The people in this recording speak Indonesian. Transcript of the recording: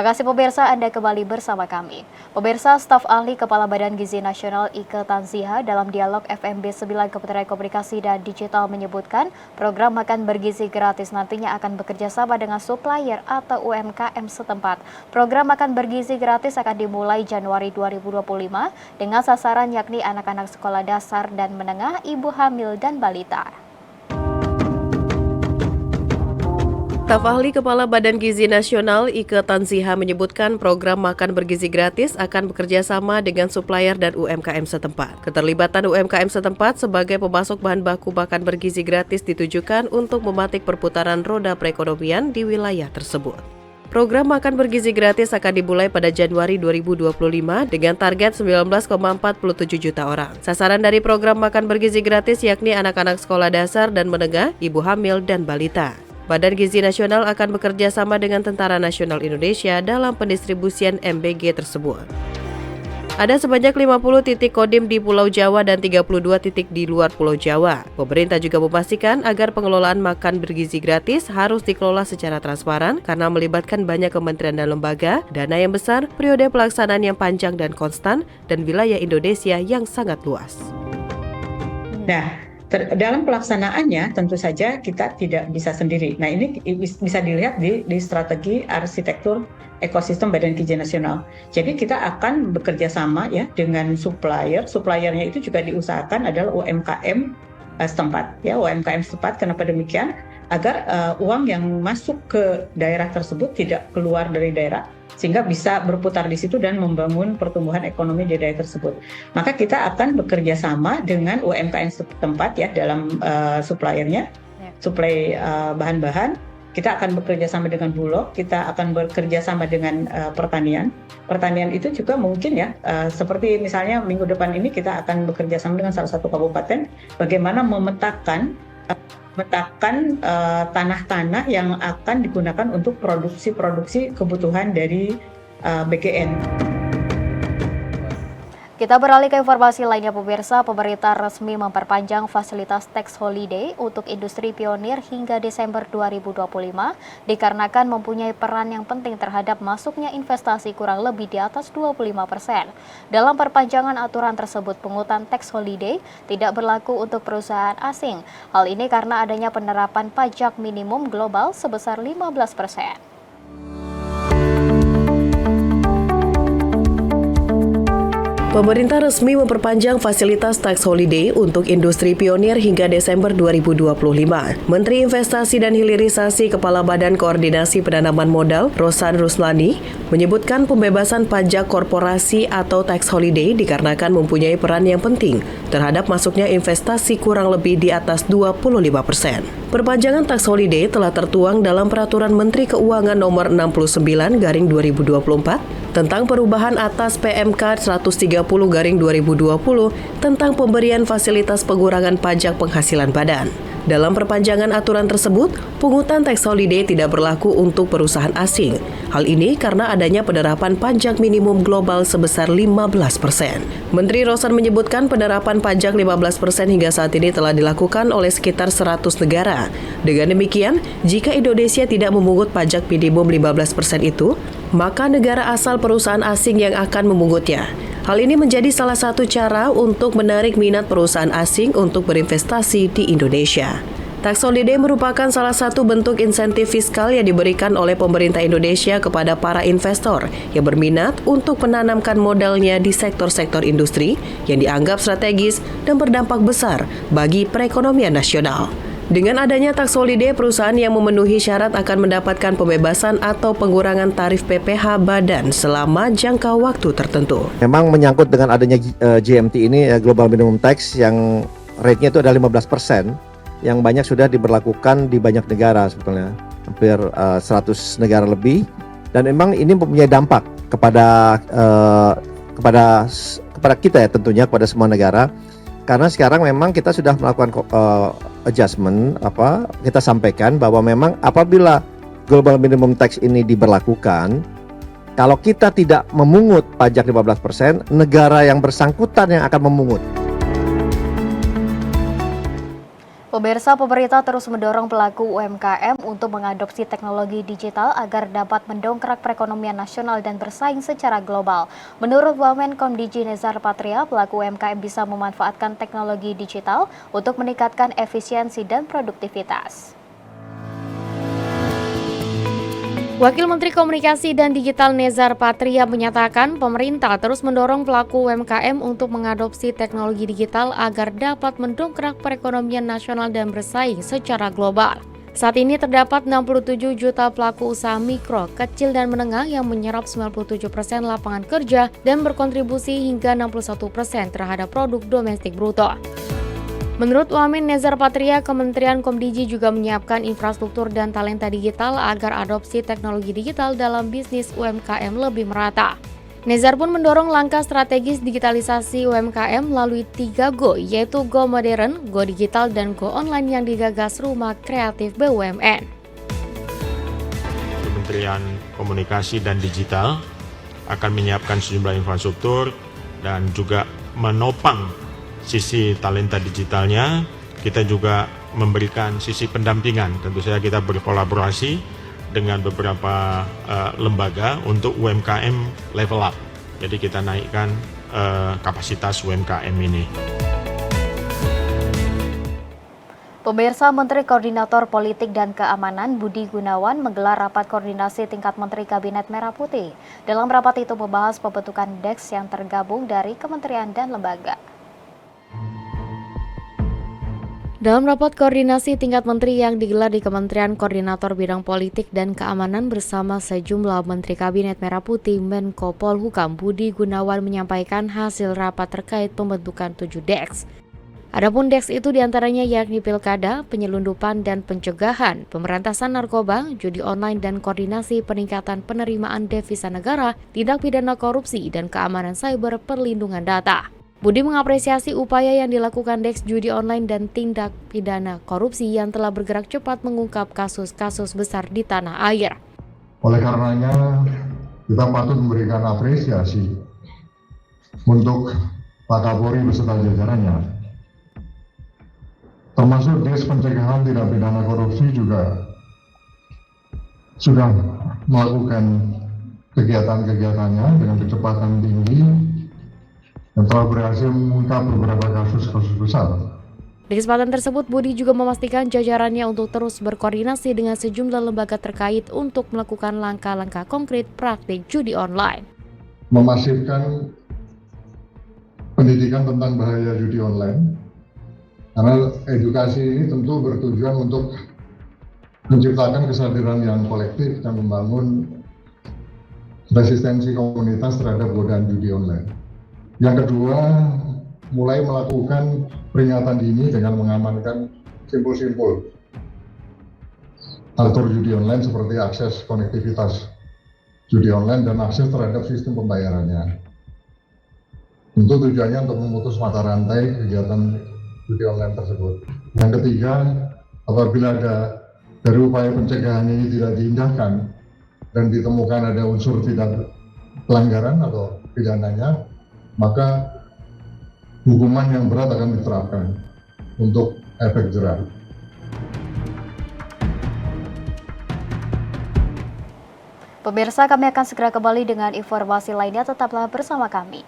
Terima kasih pemirsa, Anda kembali bersama kami. Pemirsa, staf ahli Kepala Badan Gizi Nasional Ike Tanziha dalam dialog FMB 9 Kementerian Komunikasi dan Digital menyebutkan program makan bergizi gratis nantinya akan bekerja sama dengan supplier atau UMKM setempat. Program makan bergizi gratis akan dimulai Januari 2025 dengan sasaran yakni anak-anak sekolah dasar dan menengah, ibu hamil dan balita. Staf ahli Kepala Badan Gizi Nasional Ike Tanziha menyebutkan program makan bergizi gratis akan bekerja sama dengan supplier dan UMKM setempat. Keterlibatan UMKM setempat sebagai pemasok bahan baku makan bergizi gratis ditujukan untuk mematik perputaran roda perekonomian di wilayah tersebut. Program makan bergizi gratis akan dimulai pada Januari 2025 dengan target 19,47 juta orang. Sasaran dari program makan bergizi gratis yakni anak-anak sekolah dasar dan menengah, ibu hamil dan balita. Badan Gizi Nasional akan bekerja sama dengan Tentara Nasional Indonesia dalam pendistribusian MBG tersebut. Ada sebanyak 50 titik kodim di Pulau Jawa dan 32 titik di luar Pulau Jawa. Pemerintah juga memastikan agar pengelolaan makan bergizi gratis harus dikelola secara transparan karena melibatkan banyak kementerian dan lembaga, dana yang besar, periode pelaksanaan yang panjang dan konstan, dan wilayah Indonesia yang sangat luas. Dalam pelaksanaannya tentu saja kita tidak bisa sendiri. Nah, ini bisa dilihat di strategi arsitektur ekosistem Badan Gizi Nasional. Jadi kita akan bekerja sama ya dengan supplier. Suppliernya itu juga diusahakan adalah UMKM setempat. Ya, UMKM setempat. Kenapa demikian? Agar uang yang masuk ke daerah tersebut tidak keluar dari daerah, sehingga bisa berputar di situ dan membangun pertumbuhan ekonomi di daerah tersebut. Maka kita akan bekerja sama dengan UMKM setempat ya dalam suppliernya, suplai bahan-bahan. Kita akan bekerja sama dengan Bulog, kita akan bekerja sama dengan pertanian. Pertanian itu juga mungkin ya, seperti misalnya minggu depan ini kita akan bekerja sama dengan salah satu kabupaten, bagaimana memetakan tanah-tanah yang akan digunakan untuk produksi kebutuhan dari BGN. Kita beralih ke informasi lainnya pemirsa, pemerintah resmi memperpanjang fasilitas tax holiday untuk industri pionir hingga Desember 2025 dikarenakan mempunyai peran yang penting terhadap masuknya investasi kurang lebih di atas 25%. Dalam perpanjangan aturan tersebut, pungutan tax holiday tidak berlaku untuk perusahaan asing. Hal ini karena adanya penerapan pajak minimum global sebesar 15%. Pemerintah resmi memperpanjang fasilitas tax holiday untuk industri pionir hingga Desember 2025. Menteri Investasi dan Hilirisasi Kepala Badan Koordinasi Penanaman Modal, Rosan Ruslani, menyebutkan pembebasan pajak korporasi atau tax holiday dikarenakan mempunyai peran yang penting terhadap masuknya investasi kurang lebih di atas 25%. Perpanjangan tax holiday telah tertuang dalam Peraturan Menteri Keuangan Nomor 69/2024 tentang perubahan atas PMK 130/2020 tentang pemberian fasilitas pengurangan pajak penghasilan badan. Dalam perpanjangan aturan tersebut, pungutan tax holiday tidak berlaku untuk perusahaan asing. Hal ini karena adanya penerapan pajak minimum global sebesar 15%. Menteri Rosan menyebutkan penerapan pajak 15% hingga saat ini telah dilakukan oleh sekitar 100 negara. Dengan demikian, jika Indonesia tidak memungut pajak minimum 15% itu, maka negara asal perusahaan asing yang akan memungutnya. Hal ini menjadi salah satu cara untuk menarik minat perusahaan asing untuk berinvestasi di Indonesia. Tax holiday merupakan salah satu bentuk insentif fiskal yang diberikan oleh pemerintah Indonesia kepada para investor yang berminat untuk menanamkan modalnya di sektor-sektor industri yang dianggap strategis dan berdampak besar bagi perekonomian nasional. Dengan adanya tax holiday, perusahaan yang memenuhi syarat akan mendapatkan pembebasan atau pengurangan tarif PPh badan selama jangka waktu tertentu. Memang menyangkut dengan adanya GMT ini, Global Minimum Tax, yang rate-nya itu ada 15%, yang banyak sudah diberlakukan di banyak negara sebetulnya, hampir 100 negara lebih, dan memang ini mempunyai dampak kepada kita ya, tentunya kepada semua negara. Karena sekarang memang kita sudah melakukan adjustment, kita sampaikan bahwa memang apabila Global Minimum Tax ini diberlakukan, kalau kita tidak memungut pajak 15%, negara yang bersangkutan yang akan memungut. Pemirsa, pemerintah terus mendorong pelaku UMKM untuk mengadopsi teknologi digital agar dapat mendongkrak perekonomian nasional dan bersaing secara global. Menurut Wamenkom Digi Nezar Patria, pelaku UMKM bisa memanfaatkan teknologi digital untuk meningkatkan efisiensi dan produktivitas. Wakil Menteri Komunikasi dan Digital Nezar Patria menyatakan pemerintah terus mendorong pelaku UMKM untuk mengadopsi teknologi digital agar dapat mendongkrak perekonomian nasional dan bersaing secara global. Saat ini terdapat 67 juta pelaku usaha mikro, kecil dan menengah yang menyerap 97% lapangan kerja dan berkontribusi hingga 61% terhadap produk domestik bruto. Menurut Wamen Nezar Patria, Kementerian Komdigi juga menyiapkan infrastruktur dan talenta digital agar adopsi teknologi digital dalam bisnis UMKM lebih merata. Nezar pun mendorong langkah strategis digitalisasi UMKM melalui 3 Go, yaitu Go Modern, Go Digital, dan Go Online yang digagas Rumah Kreatif BUMN. Kementerian Komunikasi dan Digital akan menyiapkan sejumlah infrastruktur dan juga menopang sisi talenta digitalnya. Kita juga memberikan sisi pendampingan. Tentu saja kita berkolaborasi dengan beberapa lembaga untuk UMKM level up. Jadi kita naikkan kapasitas UMKM ini. Pemirsa, Menteri Koordinator Politik dan Keamanan Budi Gunawan menggelar rapat koordinasi tingkat Menteri Kabinet Merah Putih. Dalam rapat itu membahas pembentukan DEX yang tergabung dari kementerian dan lembaga. Dalam rapat koordinasi tingkat menteri yang digelar di Kementerian Koordinator Bidang Politik dan Keamanan bersama sejumlah Menteri Kabinet Merah Putih, Menko Polhukam Budi Gunawan menyampaikan hasil rapat terkait pembentukan 7 DEX. Adapun DEX itu diantaranya yakni Pilkada, Penyelundupan dan Pencegahan, Pemberantasan Narkoba, Judi Online dan Koordinasi Peningkatan Penerimaan Devisa Negara, Tindak Pidana Korupsi dan Keamanan Cyber Perlindungan Data. Budi mengapresiasi upaya yang dilakukan DEX Judi Online dan Tindak Pidana Korupsi yang telah bergerak cepat mengungkap kasus-kasus besar di tanah air. Oleh karenanya, kita patut memberikan apresiasi untuk Pak Kapolri beserta jajarannya. Termasuk DEX Pencegahan Tindak Pidana Korupsi juga sudah melakukan kegiatan-kegiatannya dengan kecepatan tinggi dan telah berhasil mengungkap beberapa kasus-kasus besar. Di kesempatan tersebut, Budi juga memastikan jajarannya untuk terus berkoordinasi dengan sejumlah lembaga terkait untuk melakukan langkah-langkah konkret praktik judi online. Memasifkan pendidikan tentang bahaya judi online, karena edukasi ini tentu bertujuan untuk menciptakan kesadaran yang kolektif dan membangun resistensi komunitas terhadap godaan judi online. Yang kedua, mulai melakukan peringatan dini dengan mengamankan simpul-simpul aktor judi online seperti akses konektivitas judi online dan akses terhadap sistem pembayarannya. Tentu tujuannya untuk memutus mata rantai kegiatan judi online tersebut. Yang ketiga, apabila ada dari upaya pencegahan ini tidak diindahkan dan ditemukan ada unsur tidak pelanggaran atau pidananya, maka hukuman yang berat akan diterapkan untuk efek jerah. Pemirsa, kami akan segera kembali dengan informasi lainnya, tetaplah bersama kami.